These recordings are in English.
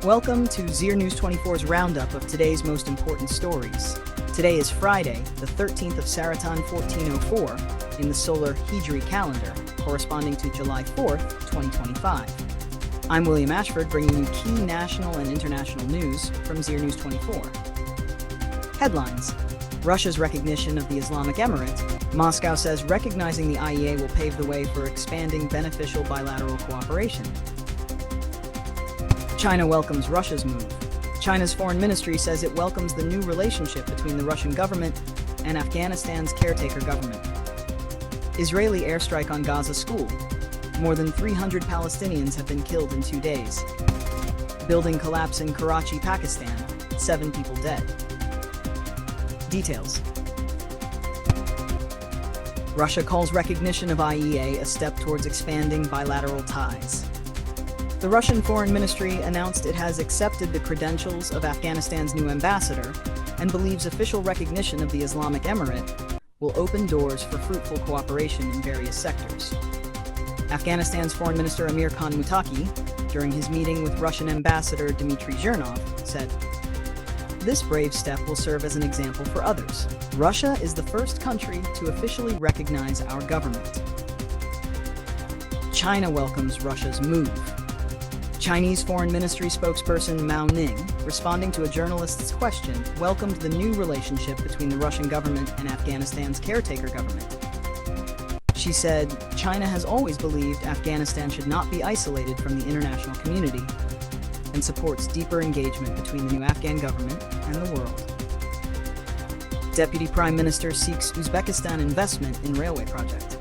Welcome to Zeer News 24's roundup of today's most important stories. Today is Friday, the 13th of Saratan 1404, in the solar Hijri calendar, corresponding to July 4th, 2025. I'm William Ashford, bringing you key national and international news from Zeer News 24. Headlines: Russia's recognition of the Islamic Emirate. Moscow says recognizing the IEA will pave the way for expanding beneficial bilateral cooperation. China welcomes Russia's move. China's foreign ministry says it welcomes the new relationship between the Russian government and Afghanistan's caretaker government. Israeli airstrike on Gaza school. More than 300 Palestinians have been killed in 2 days. Building collapse in Karachi, Pakistan. 7 people dead. Details. Russia calls recognition of IEA a step towards expanding bilateral ties. The Russian Foreign Ministry announced it has accepted the credentials of Afghanistan's new ambassador and believes official recognition of the Islamic Emirate will open doors for fruitful cooperation in various sectors. Afghanistan's Foreign Minister Amir Khan Muttaqi, during his meeting with Russian Ambassador Dmitry Zhernov, said, "This brave step will serve as an example for others. Russia is the first country to officially recognize our government." China welcomes Russia's move. Chinese Foreign Ministry spokesperson Mao Ning, responding to a journalist's question, welcomed the new relationship between the Russian government and Afghanistan's caretaker government. She said, "China has always believed Afghanistan should not be isolated from the international community and supports deeper engagement between the new Afghan government and the world." Deputy Prime Minister seeks Uzbekistan investment in railway project.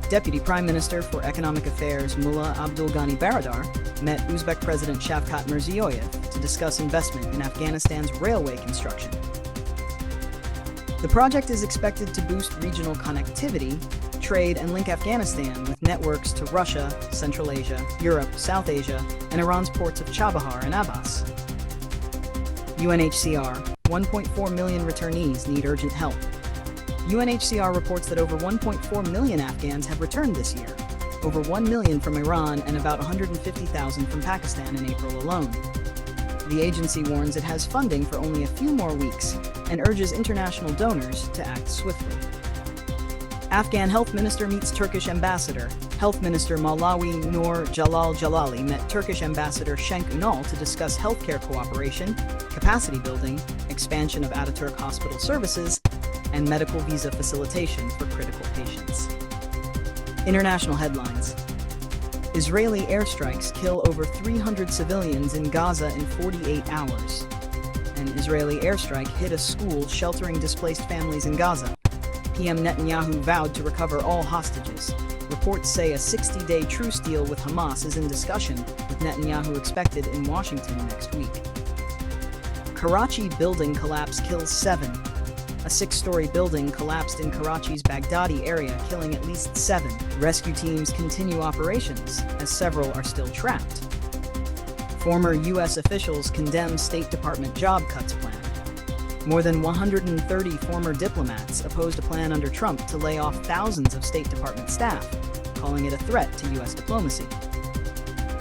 Deputy Prime Minister for Economic Affairs Mullah Abdulghani Baradar met Uzbek President Shavkat Mirziyoyev to discuss investment in Afghanistan's railway construction. The project is expected to boost regional connectivity, trade, and link Afghanistan with networks to Russia, Central Asia, Europe, South Asia, and Iran's ports of Chabahar and Abbas. UNHCR: 1.4 million returnees need urgent help. UNHCR reports that over 1.4 million Afghans have returned this year, over 1 million from Iran and about 150,000 from Pakistan in April alone. The agency warns it has funding for only a few more weeks and urges international donors to act swiftly. Afghan Health Minister meets Turkish Ambassador. Health Minister Maulawi Noor Jalal Jalali met Turkish Ambassador Cenk Ünal to discuss healthcare cooperation, capacity building, expansion of Ataturk hospital services, and medical visa facilitation for critical patients. International headlines: Israeli airstrikes kill over 300 civilians in Gaza in 48 hours. An Israeli airstrike hit a school sheltering displaced families in Gaza. PM Netanyahu vowed to recover all hostages. Reports say a 60-day truce deal with Hamas is in discussion, with Netanyahu expected in Washington next week. Karachi building collapse kills 7. A 6-story building collapsed in Karachi's Baghdadi area, killing at least 7. Rescue teams continue operations, as several are still trapped. Former U.S. officials condemn State Department job cuts plan. More than 130 former diplomats opposed a plan under Trump to lay off thousands of State Department staff, calling it a threat to U.S. diplomacy.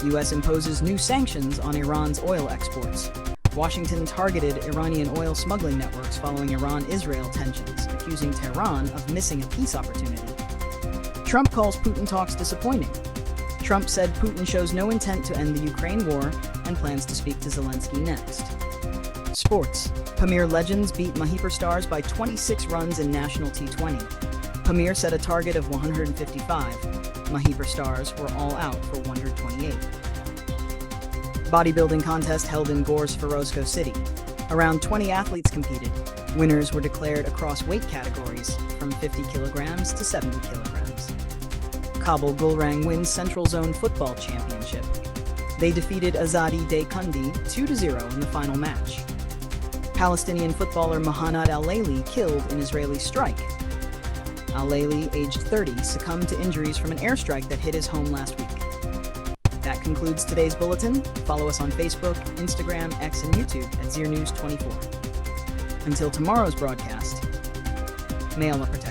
U.S. imposes new sanctions on Iran's oil exports. Washington targeted Iranian oil smuggling networks following Iran-Israel tensions, accusing Tehran of missing a peace opportunity. Trump calls Putin talks disappointing. Trump said Putin shows no intent to end the Ukraine war and plans to speak to Zelensky next. Sports: Pamir Legends beat Mahipur Stars by 26 runs in National T20. Pamir set a target of 155. Mahipur Stars were all out for 128. Bodybuilding contest held in Gore's Ferozko City. Around 20 athletes competed. Winners were declared across weight categories from 50 kilograms to 70 kilograms. Kabul Gulrang wins Central Zone Football Championship. They defeated Azadi Day Kundi 2-0 in the final match. Palestinian footballer Mohanad Al-Layli killed in Israeli strike. Al-Layli, aged 30, succumbed to injuries from an airstrike that hit his home last week. That concludes today's bulletin. Follow us on Facebook, Instagram, X, and YouTube at Zeer News 24. Until tomorrow's broadcast, may Allah protect.